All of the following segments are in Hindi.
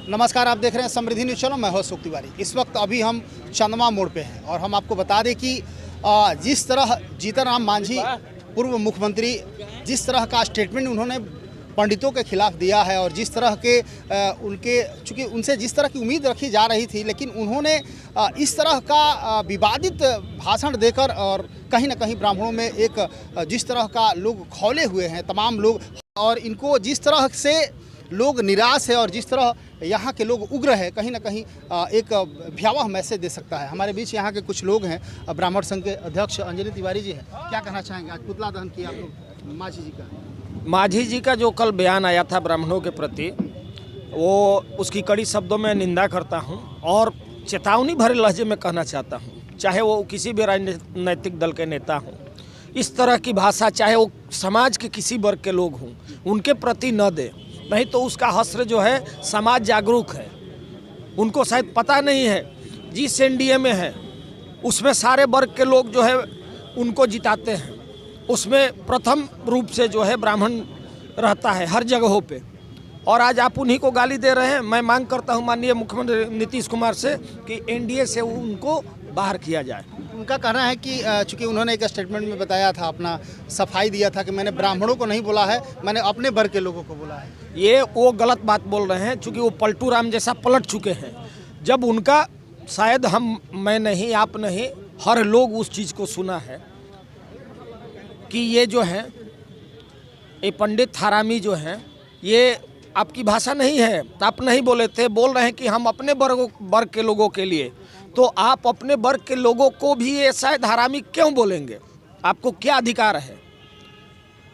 नमस्कार, आप देख रहे हैं समृद्धि न्यूज़ चैनल। मैं हूं अशोक तिवारी। इस वक्त अभी हम चंदवा मोड़ पे हैं और हम आपको बता दें कि जिस तरह जीतन राम मांझी पूर्व मुख्यमंत्री जिस तरह का स्टेटमेंट उन्होंने पंडितों के खिलाफ दिया है और जिस तरह के उनके चूँकि उनसे जिस तरह की उम्मीद रखी जा रही थी, लेकिन उन्होंने इस तरह का विवादित भाषण देकर और कहीं ना कहीं ब्राह्मणों में एक जिस तरह का लोग खौले हुए हैं तमाम लोग, और इनको जिस तरह से लोग निराश है और जिस तरह यहाँ के लोग उग्र है, कहीं ना कहीं एक भयावह मैसेज दे सकता है। हमारे बीच यहाँ के कुछ लोग हैं, ब्राह्मण संघ के अध्यक्ष अंजनी तिवारी जी हैं। क्या कहना चाहेंगे? आज पुतला दहन किया आप लोग मांझी जी का। मांझी जी का जो कल बयान आया था ब्राह्मणों के प्रति, वो उसकी कड़ी शब्दों में निंदा करता हूँ और चेतावनी भरे लहजे में कहना चाहता हूँ, चाहे वो किसी भी राजनीतिक दल के नेता हों, इस तरह की भाषा चाहे वो समाज के किसी वर्ग के लोग हों, उनके प्रति न दे। नहीं तो उसका हश्र जो है समाज जागरूक है, उनको शायद पता नहीं है जिस एनडीए में है उसमें सारे वर्ग के लोग जो है उनको जिताते हैं, उसमें प्रथम रूप से जो है ब्राह्मण रहता है हर जगहों पे, और आज आप उन्हीं को गाली दे रहे हैं। मैं मांग करता हूं माननीय मुख्यमंत्री नीतीश कुमार से कि एनडीए से उनको बाहर किया जाए। उनका कहना है कि चूंकि उन्होंने एक स्टेटमेंट में बताया था, अपना सफाई दिया था कि मैंने ब्राह्मणों को नहीं बोला है, मैंने अपने वर्ग के लोगों को बोला है। ये वो गलत बात बोल रहे हैं, चूँकि वो पलटू राम जैसा पलट चुके हैं। जब उनका शायद मैं नहीं, आप नहीं, हर लोग उस चीज़ को सुना है कि ये जो है ये पंडित हरामी जो हैं, ये आपकी भाषा नहीं है, आप नहीं बोले थे, बोल रहे हैं कि हम अपने वर्ग के लोगों के लिए। तो आप अपने वर्ग के लोगों को भी ये शायद हरामी क्यों बोलेंगे? आपको क्या अधिकार है?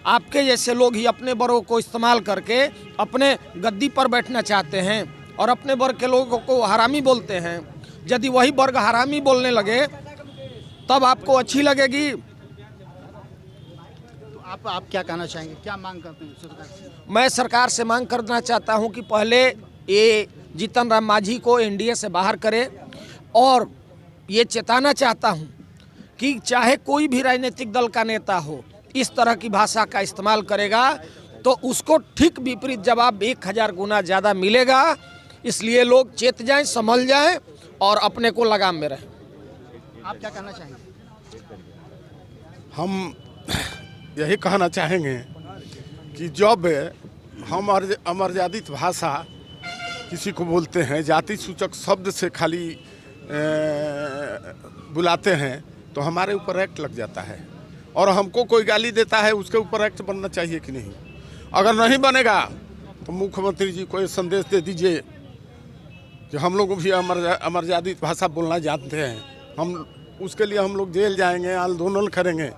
आपके जैसे लोग ही अपने वर्गों को इस्तेमाल करके अपने गद्दी पर बैठना चाहते हैं और अपने वर्ग के लोगों को हरामी बोलते हैं। यदि वही वर्ग हरामी बोलने लगे तब आपको अच्छी लगेगी। आप क्या कहना चाहेंगे? क्या मांग करते हैं सरकार से? मैं सरकार से मांग करना चाहता हूं कि पहले ये जीतन राम मांझी को एनडीए से बाहर करे, और ये चेताना चाहता हूं कि चाहे कोई भी राजनीतिक दल का नेता हो, इस तरह की भाषा का इस्तेमाल करेगा तो उसको ठीक विपरीत जवाब 1000 गुना ज़्यादा मिलेगा। इसलिए लोग चेत जाएं, संभल जाएं और अपने को लगाम में रहें। आप क्या कहना चाहेंगे? हम यही कहना चाहेंगे कि जब हम अमर्यादित भाषा किसी को बोलते हैं, जाति सूचक शब्द से खाली बुलाते हैं, तो हमारे ऊपर एक्ट लग जाता है। और हमको कोई गाली देता है, उसके ऊपर एक्ट बनना चाहिए कि नहीं? अगर नहीं बनेगा तो मुख्यमंत्री जी को ये संदेश दे दीजिए कि हम लोग भी अमर्यादित भाषा बोलना जानते हैं, हम उसके लिए हम लोग जेल जाएंगे, आंदोलन करेंगे।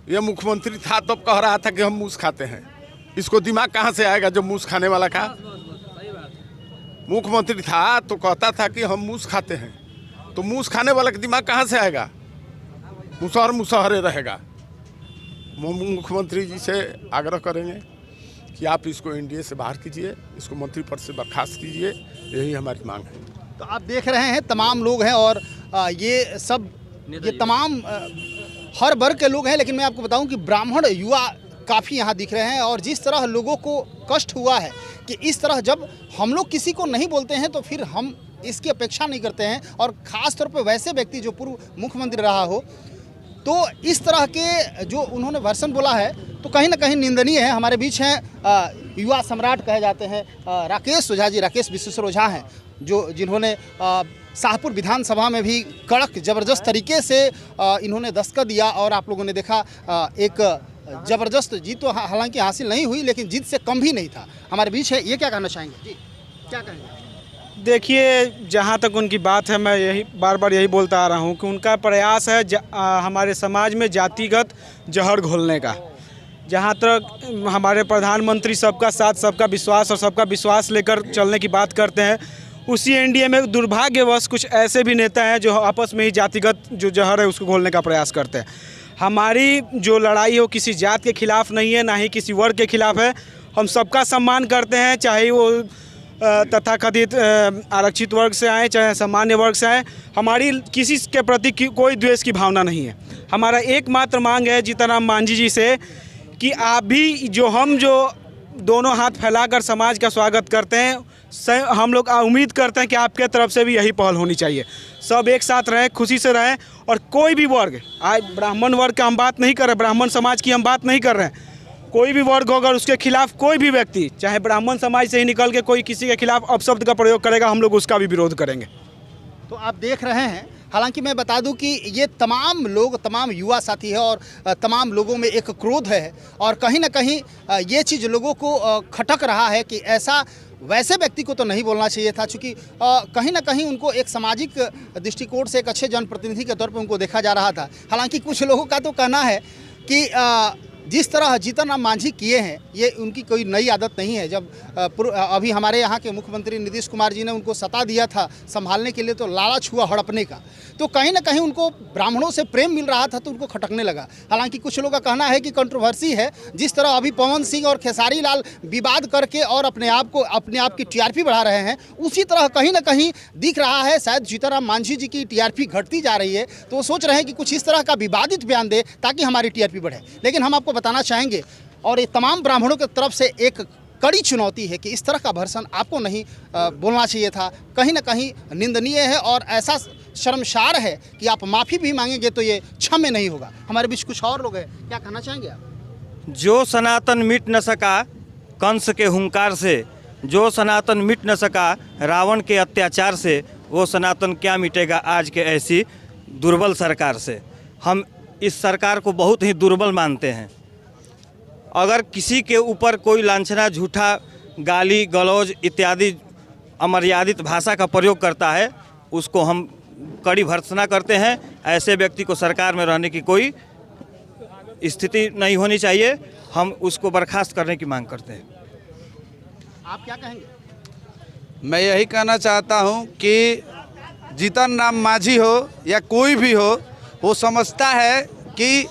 ये मुख्यमंत्री था तब तो कह रहा था कि हम मूस खाते हैं। इसको दिमाग कहाँ से आएगा जो मूस खाने वाला का? मुख्यमंत्री था तो कहता था कि हम मूस खाते हैं, तो मूस खाने वाला का दिमाग कहाँ से आएगा? मुसहर मुसहरे रहेगा। मुख्यमंत्री जी से आग्रह करेंगे कि आप इसको एनडीए से बाहर कीजिए, इसको मंत्री पद से बर्खास्त कीजिए, यही हमारी मांग है। तो आप देख रहे हैं तमाम लोग हैं और ये तमाम हर वर्ग के लोग हैं, लेकिन मैं आपको बताऊं कि ब्राह्मण युवा काफ़ी यहाँ दिख रहे हैं। और जिस तरह लोगों को कष्ट हुआ है कि इस तरह जब हम लोग किसी को नहीं बोलते हैं तो फिर हम इसकी अपेक्षा नहीं करते हैं, और ख़ास तौर पर वैसे व्यक्ति जो पूर्व मुख्यमंत्री रहा हो, तो इस तरह के जो उन्होंने वर्षन बोला है तो कहीं ना कहीं निंदनीय है। हमारे बीच हैं युवा सम्राट कहे जाते हैं राकेश ओझा जी। राकेश विश्वेश्वर ओझा हैं जिन्होंने शाहपुर विधानसभा में भी कड़क ज़बरदस्त तरीके से इन्होंने दस्तखत दिया, और आप लोगों ने देखा एक ज़बरदस्त जीत तो हालांकि हासिल नहीं हुई, लेकिन जीत से कम भी नहीं था। हमारे बीच है, ये क्या कहना चाहेंगे जी? क्या कहेंगे? देखिए, जहाँ तक उनकी बात है, मैं यही बार बार यही बोलता आ रहा हूँ कि उनका प्रयास है हमारे समाज में जातिगत जहर घोलने का। जहाँ तक हमारे प्रधानमंत्री सबका साथ, सबका विश्वास और सबका विश्वास लेकर चलने की बात करते हैं, उसी एनडीए में दुर्भाग्यवश कुछ ऐसे भी नेता हैं जो आपस में ही जातिगत जो जहर है उसको घोलने का प्रयास करते हैं। हमारी जो लड़ाई है वो किसी जात के खिलाफ नहीं है, ना ही किसी वर्ग के खिलाफ है। हम सबका सम्मान करते हैं, चाहे वो तथाकथित आरक्षित वर्ग से आए, चाहे सामान्य वर्ग से आए। हमारी किसी के प्रति कोई द्वेष की भावना नहीं है। हमारा एकमात्र मांग है जीतन राम मांझी जी से कि आप भी जो दोनों हाथ फैलाकर समाज का स्वागत करते हैं, हम लोग उम्मीद करते हैं कि आपके तरफ से भी यही पहल होनी चाहिए। सब एक साथ रहें, खुशी से रहें, और कोई भी वर्ग, आज ब्राह्मण वर्ग का हम बात नहीं कर रहे, ब्राह्मण समाज की हम बात नहीं कर रहे हैं, कोई भी वर्ग होगा उसके खिलाफ कोई भी व्यक्ति, चाहे ब्राह्मण समाज से ही निकल के कोई किसी के खिलाफ अपशब्द का प्रयोग करेगा, हम लोग उसका भी विरोध करेंगे। तो आप देख रहे हैं, हालांकि मैं बता दूं कि ये तमाम लोग, तमाम युवा साथी है और तमाम लोगों में एक क्रोध है, और कहीं ना कहीं ये चीज़ लोगों को खटक रहा है कि ऐसा वैसे व्यक्ति को तो नहीं बोलना चाहिए था, चूँकि कहीं ना कहीं उनको एक सामाजिक दृष्टिकोण से एक अच्छे जनप्रतिनिधि के तौर पर उनको देखा जा रहा था। हालांकि कुछ लोगों का तो कहना है कि जिस तरह जीतन राम मांझी किए हैं ये उनकी कोई नई आदत नहीं है। जब अभी हमारे यहाँ के मुख्यमंत्री नीतीश कुमार जी ने उनको सत्ता दिया था संभालने के लिए, तो लालच हुआ हड़पने का, तो कहीं ना कहीं उनको ब्राह्मणों से प्रेम मिल रहा था तो उनको खटकने लगा। हालांकि कुछ लोगों का कहना है कि कंट्रोवर्सी है, जिस तरह अभी पवन सिंह और खेसारी लाल विवाद करके और अपने आप की टीआरपी बढ़ा रहे हैं, उसी तरह कहीं ना कहीं दिख रहा है शायद जीतन राम मांझी जी की टीआरपी घटती जा रही है, तो वो सोच रहे हैं कि कुछ इस तरह का विवादित बयान दे ताकि हमारी टीआरपी बढ़े। लेकिन हम आपको बताना चाहेंगे, और ये तमाम ब्राह्मणों की तरफ से एक कड़ी चुनौती है कि इस तरह का भर्सन आपको नहीं बोलना चाहिए था, कहीं ना कहीं निंदनीय है और ऐसा शर्मसार है कि आप माफ़ी भी मांगेंगे तो ये क्षम्य नहीं होगा। हमारे बीच कुछ और लोग हैं, क्या कहना चाहेंगे आप? जो सनातन मिट न सका कंस के हुंकार से, जो सनातन मिट न सका रावण के अत्याचार से, वो सनातन क्या मिटेगा आज के ऐसी दुर्बल सरकार से। हम इस सरकार को बहुत ही दुर्बल मानते हैं। अगर किसी के ऊपर कोई लांछना, झूठा गाली गलौज इत्यादि अमर्यादित भाषा का प्रयोग करता है, उसको हम कड़ी भर्त्सना करते हैं। ऐसे व्यक्ति को सरकार में रहने की कोई स्थिति नहीं होनी चाहिए। हम उसको बर्खास्त करने की मांग करते हैं। आप क्या कहेंगे? मैं यही कहना चाहता हूं कि जीतन राम मांझी हो या कोई भी हो, वो समझता है कि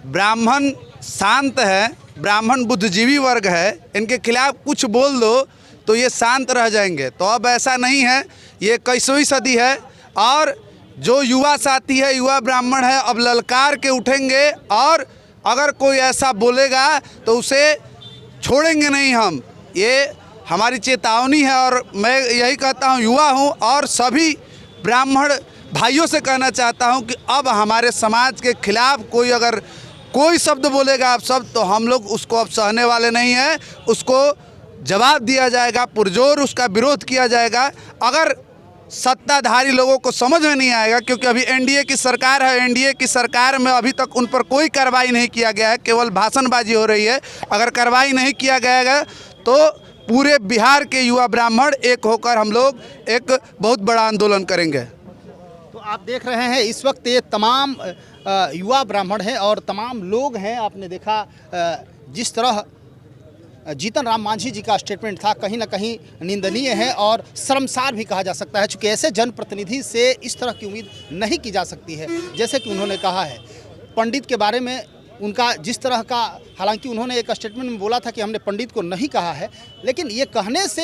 ब्राह्मण शांत है, ब्राह्मण बुद्धिजीवी वर्ग है, इनके खिलाफ कुछ बोल दो तो ये शांत रह जाएंगे। तो अब ऐसा नहीं है, ये 21वीं सदी है, और जो युवा साथी है, युवा ब्राह्मण है, अब ललकार के उठेंगे, और अगर कोई ऐसा बोलेगा तो उसे छोड़ेंगे नहीं हम। ये हमारी चेतावनी है, और मैं यही कहता हूँ, युवा हूँ और सभी ब्राह्मण भाइयों से कहना चाहता हूँ कि अब हमारे समाज के खिलाफ कोई अगर कोई शब्द बोलेगा आप सब, तो हम लोग उसको अब सहने वाले नहीं हैं। उसको जवाब दिया जाएगा, पुरजोर उसका विरोध किया जाएगा। अगर सत्ताधारी लोगों को समझ में नहीं आएगा, क्योंकि अभी एनडीए की सरकार है, एनडीए की सरकार में अभी तक उन पर कोई कार्रवाई नहीं किया गया है, केवल भाषणबाजी हो रही है। अगर कार्रवाई नहीं किया गया तो पूरे बिहार के युवा ब्राह्मण एक होकर हम लोग एक बहुत बड़ा आंदोलन करेंगे। तो आप देख रहे हैं इस वक्त ये तमाम युवा ब्राह्मण हैं और तमाम लोग हैं। आपने देखा जिस तरह जीतन राम मांझी जी का स्टेटमेंट था, कहीं ना कहीं निंदनीय है और शर्मसार भी कहा जा सकता है, चूँकि ऐसे जनप्रतिनिधि से इस तरह की उम्मीद नहीं की जा सकती है। जैसे कि उन्होंने कहा है पंडित के बारे में, उनका जिस तरह का, हालांकि उन्होंने एक स्टेटमेंट में बोला था कि हमने पंडित को नहीं कहा है, लेकिन ये कहने से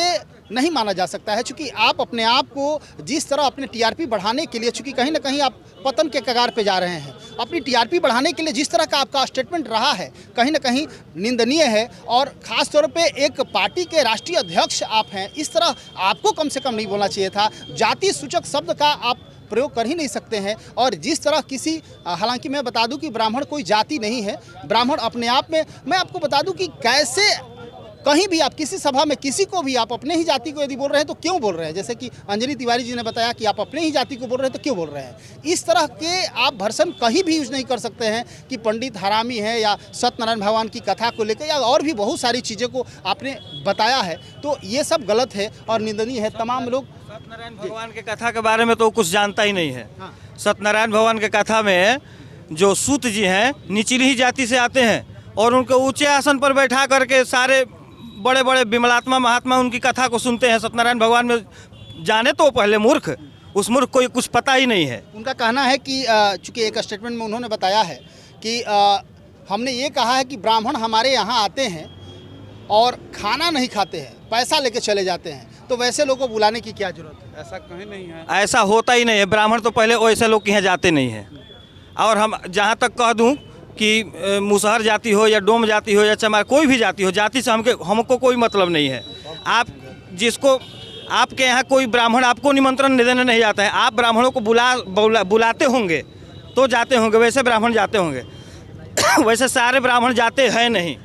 नहीं माना जा सकता है, चूँकि आप अपने आप को जिस तरह अपने टीआरपी बढ़ाने के लिए, चूँकि कहीं ना कहीं आप पतन के कगार पे जा रहे हैं, अपनी टीआरपी बढ़ाने के लिए जिस तरह का आपका स्टेटमेंट रहा है, कहीं ना कहीं निंदनीय है। और ख़ास तौर पे एक पार्टी के राष्ट्रीय अध्यक्ष आप हैं, इस तरह आपको कम से कम नहीं बोलना चाहिए था। जाति सूचक शब्द का आप प्रयोग कर ही नहीं सकते हैं। और जिस तरह किसी, हालांकि मैं बता दूं कि ब्राह्मण कोई जाति नहीं है, ब्राह्मण अपने आप में, मैं आपको बता दूं कि कैसे कहीं भी आप किसी सभा में किसी को भी आप अपने ही जाति को यदि बोल रहे हैं तो क्यों बोल रहे हैं, जैसे कि अंजलि तिवारी जी ने बताया कि आप अपने ही जाति को बोल रहे हैं तो क्यों बोल रहे हैं। इस तरह के आप भर्सन कहीं भी यूज नहीं कर सकते हैं कि पंडित हरामी है या सत्यनारायण भगवान की कथा को लेकर या और भी बहुत सारी चीज़ों को आपने बताया है, तो ये सब गलत है और निंदनीय है। तमाम लोग सत्यनारायण भगवान के कथा के बारे में तो कुछ जानता ही नहीं है। सत्यनारायण भगवान के कथा में जो सूत जी हैं निचली ही जाति से आते हैं और उनको ऊंचे आसन पर बैठा करके सारे बड़े बड़े विमलात्मा महात्मा उनकी कथा को सुनते हैं। सत्यनारायण भगवान में जाने तो पहले मूर्ख, उस मूर्ख को कुछ पता ही नहीं है। उनका कहना है कि चूँकि एक स्टेटमेंट में उन्होंने बताया है कि हमने ये कहा है कि ब्राह्मण हमारे यहाँ आते हैं और खाना नहीं खाते हैं, पैसा लेके चले जाते हैं, तो वैसे लोगों को बुलाने की क्या जरूरत है? ऐसा कहीं नहीं है, ऐसा होता ही नहीं है। ब्राह्मण तो पहले वैसे लोग के यहाँ जाते नहीं हैं। और हम जहाँ तक कह दूँ कि मुसहर जाति हो या डोम जाति हो या चमार, कोई भी जाति हो, जाति से हमको कोई मतलब नहीं है। आप जिसको आपके यहाँ कोई ब्राह्मण आपको निमंत्रण देने नहीं आता है, आप ब्राह्मणों को बुलाते होंगे तो जाते होंगे, वैसे ब्राह्मण जाते होंगे वैसे सारे ब्राह्मण जाते हैं नहीं,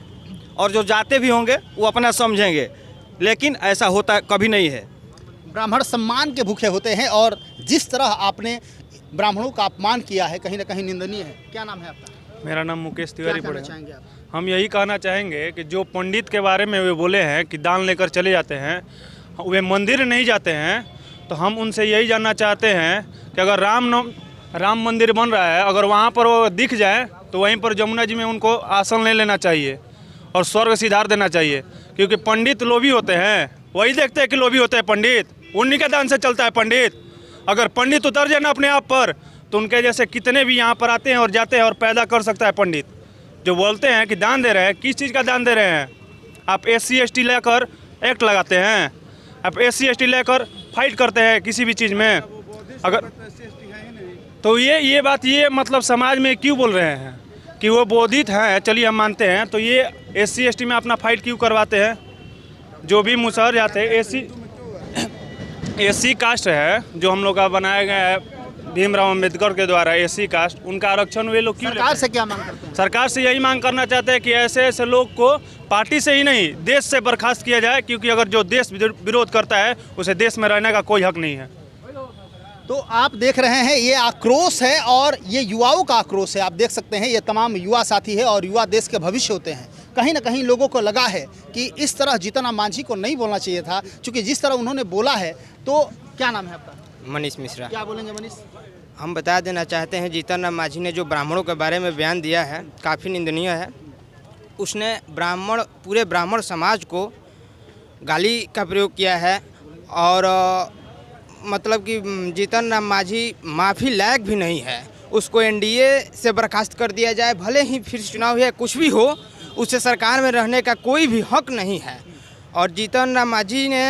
और जो जाते भी होंगे वो अपना समझेंगे, लेकिन ऐसा होता कभी नहीं है। ब्राह्मण सम्मान के भूखे होते हैं और जिस तरह आपने ब्राह्मणों का अपमान किया है कहीं ना कहीं निंदनीय है। क्या नाम है आपका? मेरा नाम मुकेश क्या तिवारी कहना पड़ेगा। चाहेंगे आप? हम यही कहना चाहेंगे कि जो पंडित के बारे में वे बोले हैं कि दान लेकर चले जाते हैं, वे मंदिर नहीं जाते हैं, तो हम उनसे यही जानना चाहते हैं कि अगर राम मंदिर बन रहा है, अगर वहाँ पर वो दिख जाए तो वहीं पर जमुना जी में उनको आसन ले लेना चाहिए और स्वर्ग सिधार देना चाहिए, क्योंकि पंडित लोभी होते हैं, वही देखते हैं कि लोभी होते हैं पंडित, उन्हीं के दान से चलता है पंडित। अगर पंडित उतर जाए ना अपने आप पर, तो उनके जैसे कितने भी यहाँ पर आते हैं और जाते हैं और पैदा कर सकता है पंडित। जो बोलते हैं कि दान दे रहे हैं, किस चीज़ का दान दे रहे हैं? आप SC ST लेकर एक्ट लगाते हैं, आप SC ST लेकर फाइट करते हैं किसी भी चीज़ में, अगर तो ये बात ये मतलब समाज में क्यों बोल रहे हैं कि वो बोधित हैं? चलिए हम मानते हैं, तो ये SC ST में अपना फाइट क्यों करवाते हैं? जो भी मुसहर जाते हैं, SC कास्ट है जो हम लोग का बनाया गया है भीमराव अंबेडकर के द्वारा, SC कास्ट, उनका आरक्षण वे लोग क्यों सरकार से क्या मांग करते हैं? सरकार से यही मांग करना चाहते हैं कि ऐसे ऐसे लोग को पार्टी से ही नहीं देश से बर्खास्त किया जाए, क्योंकि अगर जो देश विरोध करता है उसे देश में रहने का कोई हक नहीं है। तो आप देख रहे हैं ये आक्रोश है और ये युवाओं का आक्रोश है। आप देख सकते हैं ये तमाम युवा साथी है और युवा देश के भविष्य होते हैं। कहीं ना कहीं लोगों को लगा है कि इस तरह जीतन राम मांझी को नहीं बोलना चाहिए था, क्योंकि जिस तरह उन्होंने बोला है। तो क्या नाम है आपका? मनीष मिश्रा। क्या बोलेंगे मनीष? हम बता देना चाहते हैं जीतन राम मांझी ने जो ब्राह्मणों के बारे में बयान दिया है काफ़ी निंदनीय है। उसने पूरे ब्राह्मण समाज को गाली का प्रयोग किया है और मतलब कि जीतन राम मांझी माफ़ी लायक भी नहीं है। उसको NDA से बर्खास्त कर दिया जाए, भले ही फिर चुनाव या कुछ भी हो, उसे सरकार में रहने का कोई भी हक नहीं है। और जीतन राम मांझी ने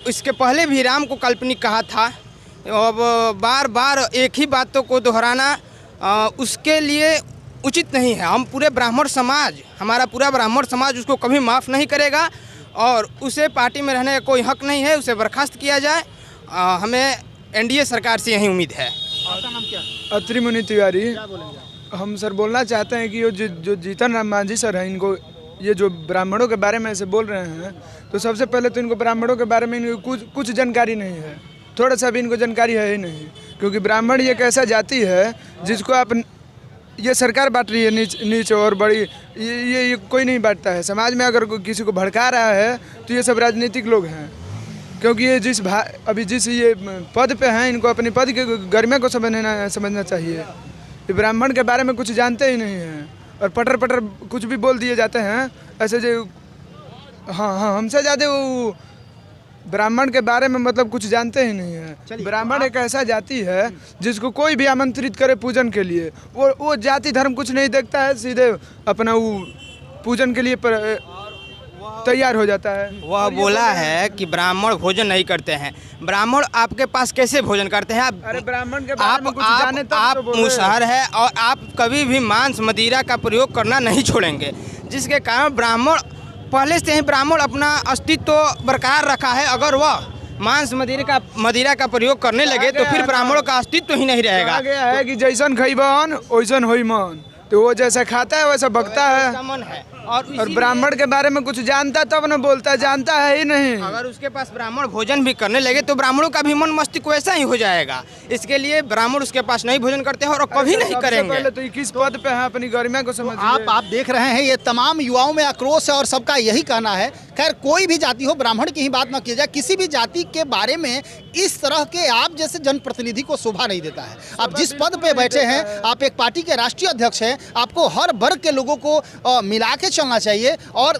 इसके पहले भी राम को काल्पनिक कहा था। अब बार बार एक ही बातों को दोहराना उसके लिए उचित नहीं है। हम पूरे ब्राह्मण समाज, हमारा पूरा ब्राह्मण समाज उसको कभी माफ़ नहीं करेगा और उसे पार्टी में रहने का कोई हक नहीं है। उसे बर्खास्त किया जाए। हमें NDA सरकार से यही उम्मीद है। आपका नाम क्या? अत्रि मुनि तिवारी। क्या बोलेंगे? हम सर बोलना चाहते हैं कि जो जीतन राम मांझी सर हैं, इनको ये जो ब्राह्मणों के बारे में ऐसे बोल रहे हैं, तो सबसे पहले तो इनको ब्राह्मणों के बारे में इनको कुछ जानकारी नहीं है, थोड़ा सा भी इनको जानकारी है ही नहीं। क्योंकि ब्राह्मण ये एक ऐसा जाति है जिसको आप ये सरकार बांट रही है नीच और बड़ी, ये कोई नहीं बांटता है। समाज में अगर किसी को भड़का रहा है तो ये सब राजनीतिक लोग हैं, क्योंकि ये अभी जिस ये पद पे हैं, इनको अपने पद के गरिमा को समझना चाहिए। ये ब्राह्मण के बारे में कुछ जानते ही नहीं हैं और पटर कुछ भी बोल दिए जाते हैं ऐसे जो। हाँ, हमसे ज़्यादा वो ब्राह्मण के बारे में मतलब कुछ जानते ही नहीं है। ब्राह्मण एक ऐसा जाति है जिसको कोई भी आमंत्रित करे पूजन के लिए, वो जाति धर्म कुछ नहीं देखता है, सीधे अपना वो पूजन के लिए तैयार हो जाता है। वह बोला है कि ब्राह्मण भोजन नहीं करते हैं। ब्राह्मण आपके पास कैसे भोजन करते हैं? अरे ब्राह्मण के बारे में कुछ जाने तब आप तो बोले। मुसहर है और आप कभी भी मांस मदिरा का प्रयोग करना नहीं छोड़ेंगे, जिसके कारण ब्राह्मण पहले से ही ब्राह्मण अपना अस्तित्व बरकरार रखा है। अगर वह मांस मदिरा का प्रयोग करने लगे तो फिर ब्राह्मणों का अस्तित्व ही नहीं रहेगा। आगे है कि जैसन खइबन वैसन होई मन, तो वो जैसा खाता है वैसा बकता है। मन है और ब्राह्मण के बारे में कुछ जानता तब न बोलता, जानता है ही नहीं। अगर उसके पास ब्राह्मण भोजन भी करने लगे तो ब्राह्मणों का भी मन मस्तिष्क वैसा ही हो जाएगा। इसके लिए ब्राह्मण उसके पास नहीं भोजन करते हैं और कभी नहीं करेंगे। पहले तो 21 पद पे है, अपनी गरिमा को समझिए। आप देख रहे हैं ये तमाम युवाओं में आक्रोश है और सबका यही कहना है। खैर कोई भी जाति हो, ब्राह्मण की ही बात न की जाए, किसी भी जाति के बारे में इस तरह के आप जैसे जनप्रतिनिधि को शोभा नहीं देता है। आप जिस पद पे बैठे हैं, आप एक पार्टी के राष्ट्रीय अध्यक्ष हैं, आपको हर वर्ग के लोगों को मिला के चलना चाहिए। और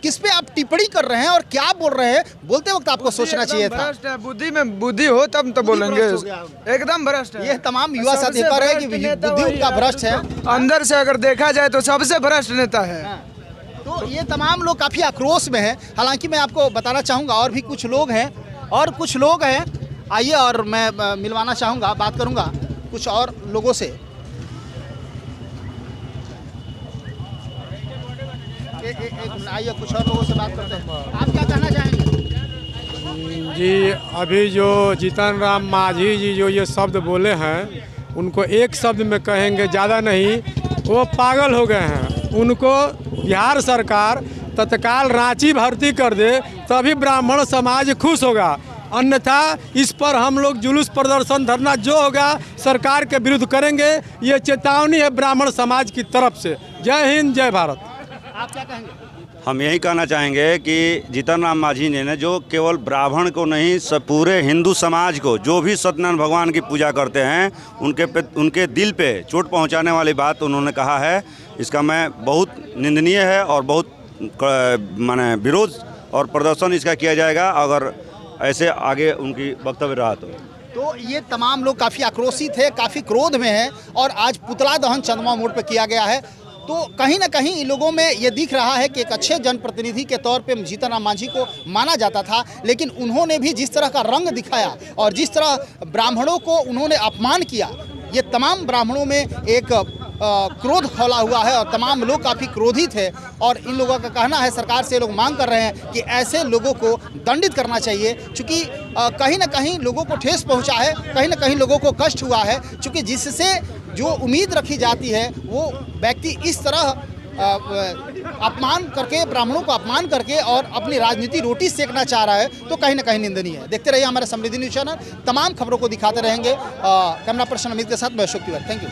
किस पे आप टिप्पणी कर रहे हैं और क्या बोल रहे हैं, बोलते वक्त आपको सोचना चाहिए था। बुद्धि में बुद्धि हो तब तो बोलेंगे। एकदम भ्रष्ट है। ये तमाम युवा साथी कह रहे हैं कि बुद्धि उनका भ्रष्ट है। अंदर से अगर देखा जाए तो सबसे भ्रष्ट नेता है। तो ये तमाम लोग काफ़ी आक्रोश में हैं। हालांकि मैं आपको बताना चाहूँगा और भी कुछ लोग हैं आइए और मैं मिलवाना चाहूँगा, बात करूँगा कुछ और लोगों से। आइए कुछ और लोगों से बात करते हैं। आप क्या कहना चाहेंगे? जी अभी जो जीतन राम मांझी जी जो ये शब्द बोले हैं उनको एक शब्द में कहेंगे, ज़्यादा नहीं, वो पागल हो गए हैं। उनको बिहार सरकार तत्काल रांची भर्ती कर दे तभी ब्राह्मण समाज खुश होगा, अन्यथा इस पर हम लोग जुलूस प्रदर्शन धरना जो होगा सरकार के विरुद्ध करेंगे। ये चेतावनी है ब्राह्मण समाज की तरफ से। जय हिंद, जय भारत। आप क्या कहेंगे? हम यही कहना चाहेंगे कि जीतन राम मांझी ने जो केवल ब्राह्मण को नहीं पूरे हिंदू समाज को, जो भी सत्यनारायण भगवान की पूजा करते हैं, उनके दिल पे चोट पहुंचाने वाली बात उन्होंने कहा है। इसका मैं बहुत निंदनीय है और बहुत माने विरोध और प्रदर्शन इसका किया जाएगा अगर ऐसे आगे उनकी वक्तव्य रहा तो ये तमाम लोग काफ़ी आक्रोशित है, काफ़ी क्रोध में है और आज पुतला दहन चंदवा मोड़ पर किया गया है। तो कहीं ना कहीं इन लोगों में ये दिख रहा है कि एक अच्छे जनप्रतिनिधि के तौर पे जीतन राम मांझी को माना जाता था, लेकिन उन्होंने भी जिस तरह का रंग दिखाया और जिस तरह ब्राह्मणों को उन्होंने अपमान किया, ये तमाम ब्राह्मणों में एक क्रोध खौला हुआ है और तमाम लोग काफ़ी क्रोधित है। और इन लोगों का कहना है, सरकार से लोग मांग कर रहे हैं कि ऐसे लोगों को दंडित करना चाहिए, क्योंकि कहीं ना कहीं लोगों को ठेस पहुंचा है, कहीं ना कहीं लोगों को कष्ट हुआ है, क्योंकि जिससे जो उम्मीद रखी जाती है वो व्यक्ति इस तरह अपमान करके, ब्राह्मणों को अपमान करके और अपनी राजनीति रोटी सेकना चाह रहा है, तो कहीं ना कहीं निंदनीय है। देखते रहिए हमारे समृद्धि न्यूज़ चैनल, तमाम खबरों को दिखाते रहेंगे। कैमरा पर्सन अमित के साथ मैं अशोक तिवारी, थैंक यू।